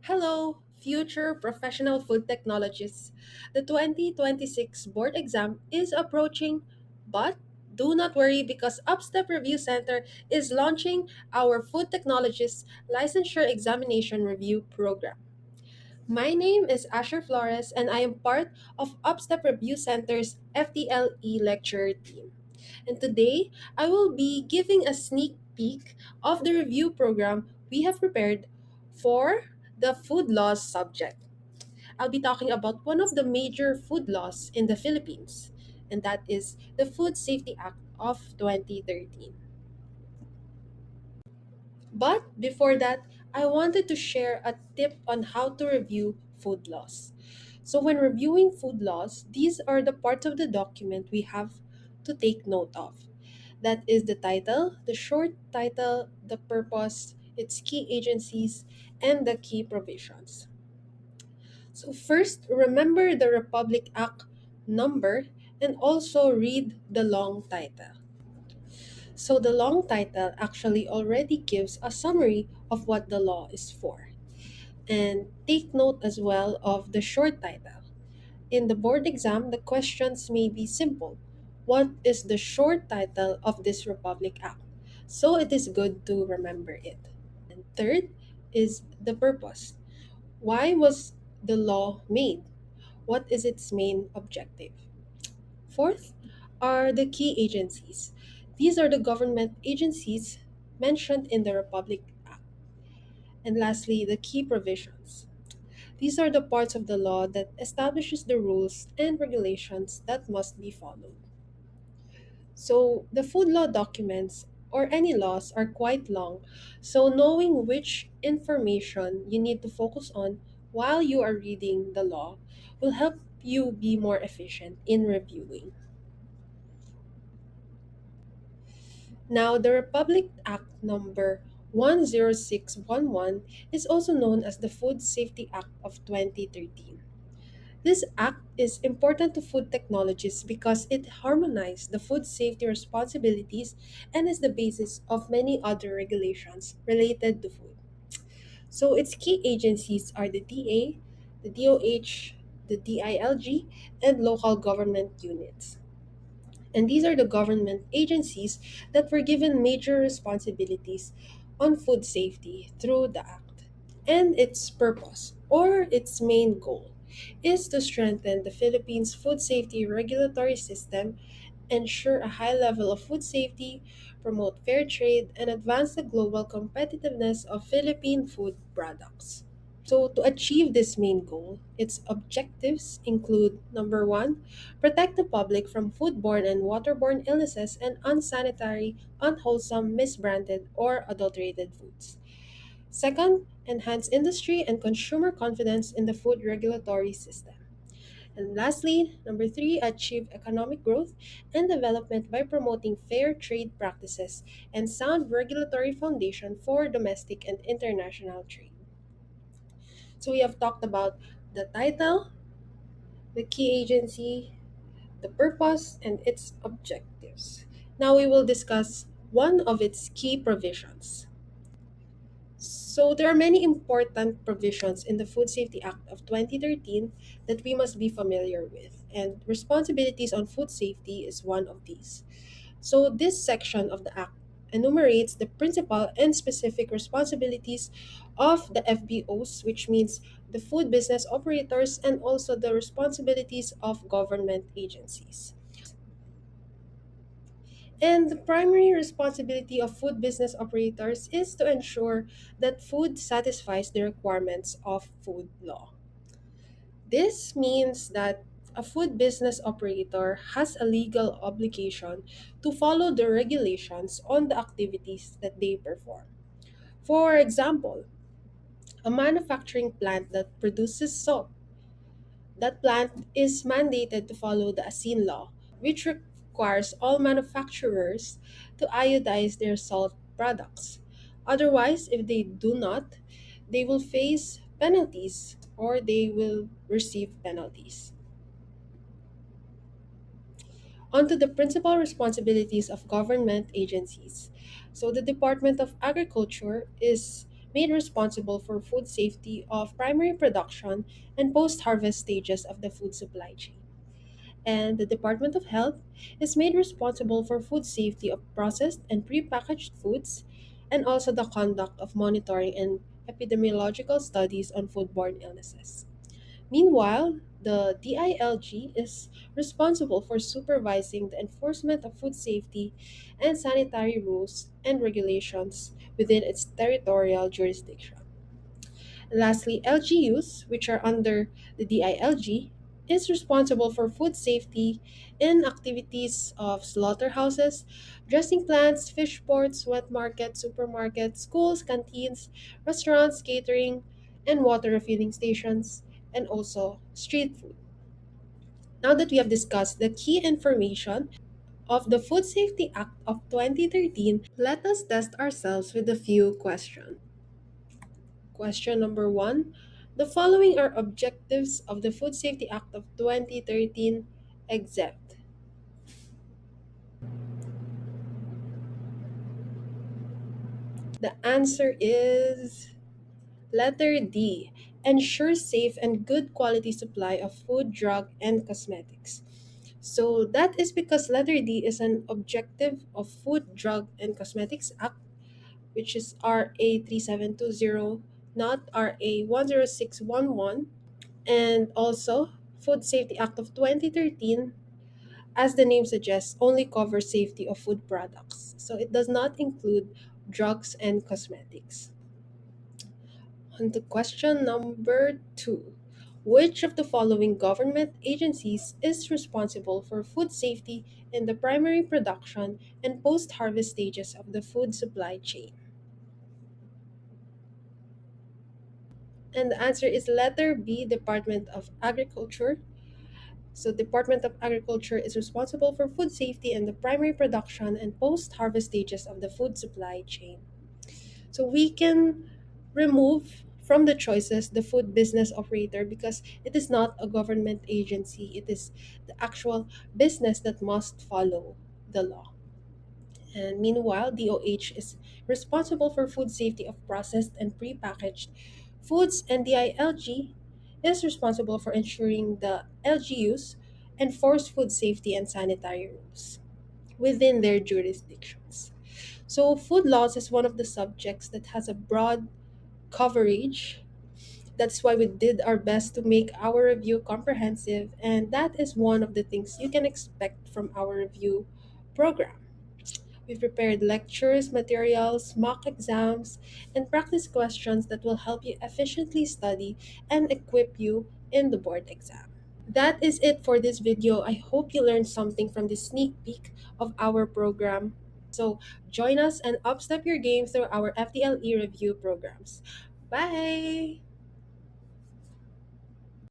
Hello, future professional food technologists. The 2026 board exam is approaching, but do not worry because Upstep Review Center is launching our Food Technologists Licensure Examination Review program. My name is Asher Flores and I am part of Upstep Review Center's FTLE lecture team. And today, I will be giving a sneak peek of the review program we have prepared for the food laws subject. I'll be talking about one of the major food laws in the Philippines, and that is the Food Safety Act of 2013. But before that, I wanted to share a tip on how to review food laws. So, when reviewing food laws, these are the parts of the document we have to take note of. That is the title, the short title, the purpose, its key agencies, and the key provisions. So, first, remember the Republic Act number and also read the long title. So, the long title actually already gives a summary of what the law is for. And take note as well of the short title. In the board exam, the questions may be simple. What is the short title of this Republic Act? So it is good to remember it. And third is the purpose. Why was the law made? What is its main objective? Fourth are the key agencies. These are the government agencies mentioned in the Republic Act. And lastly, the key provisions. These are the parts of the law that establishes the rules and regulations that must be followed. So, the food law documents or any laws are quite long, so knowing which information you need to focus on while you are reading the law will help you be more efficient in reviewing. Now, the Republic Act number 10611 is also known as the Food Safety Act of 2013. This act is important to food technologists because it harmonized the food safety responsibilities and is the basis of many other regulations related to food. So its key agencies are the DA, the DOH, the DILG, and local government units. And these are the government agencies that were given major responsibilities on food safety through the act. And its purpose, or its main goal, is to strengthen the Philippines' food safety regulatory system, ensure a high level of food safety, promote fair trade, and advance the global competitiveness of Philippine food products. So, to achieve this main goal, its objectives include number one, protect the public from foodborne and waterborne illnesses and unsanitary, unwholesome, misbranded, or adulterated foods. Second, enhance industry and consumer confidence in the food regulatory system. And lastly, number three, achieve economic growth and development by promoting fair trade practices and sound regulatory foundation for domestic and international trade. So we have talked about the title, the key agency, the purpose, and its objectives. Now we will discuss one of its key provisions. So there are many important provisions in the Food Safety Act of 2013 that we must be familiar with, and responsibilities on food safety is one of these. So this section of the act enumerates the principal and specific responsibilities of the FBOs, which means the food business operators, and also the responsibilities of government agencies. And the primary responsibility of food business operators is to ensure that food satisfies the requirements of food law. This means that a food business operator has a legal obligation to follow the regulations on the activities that they perform. For example, a manufacturing plant that produces soap, that plant is mandated to follow the ASIN law, which requires all manufacturers to iodize their salt products. Otherwise, if they do not, they will face penalties or they will receive penalties. Onto the principal responsibilities of government agencies. So the Department of Agriculture is made responsible for food safety of primary production and post-harvest stages of the food supply chain. And the Department of Health is made responsible for food safety of processed and prepackaged foods and also the conduct of monitoring and epidemiological studies on foodborne illnesses. Meanwhile, the DILG is responsible for supervising the enforcement of food safety and sanitary rules and regulations within its territorial jurisdiction. Lastly, LGUs, which are under the DILG, is responsible for food safety in activities of slaughterhouses, dressing plants, fish ports, wet markets, supermarkets, schools, canteens, restaurants, catering, and water refilling stations, and also street food. Now that we have discussed the key information of the Food Safety Act of 2013, let us test ourselves with a few questions. Question number one. The following are objectives of the Food Safety Act of 2013 exempt. The answer is letter D. Ensure safe and good quality supply of food, drug, and cosmetics. So that is because letter D is an objective of Food, Drug, and Cosmetics Act, which is RA 3720, not RA 10611. And also, Food Safety Act of 2013, as the name suggests, only covers safety of food products. So it does not include drugs and cosmetics. On to question number two. Which of the following government agencies is responsible for food safety in the primary production and post-harvest stages of the food supply chain? And the answer is letter B, Department of Agriculture. So, Department of Agriculture is responsible for food safety in the primary production and post-harvest stages of the food supply chain. So, we can remove from the choices the food business operator because it is not a government agency. It is the actual business that must follow the law. And meanwhile, DOH is responsible for food safety of processed and prepackaged foods, and DILG is responsible for ensuring the LGUs enforce food safety and sanitary rules within their jurisdictions. So, food laws is one of the subjects that has a broad coverage. That's why we did our best to make our review comprehensive, and that is one of the things you can expect from our review program. We've prepared lectures, materials, mock exams, and practice questions that will help you efficiently study and equip you in the board exam. That is it for this video. I hope you learned something from this sneak peek of our program. So join us and upstep your game through our FTLE review programs. Bye!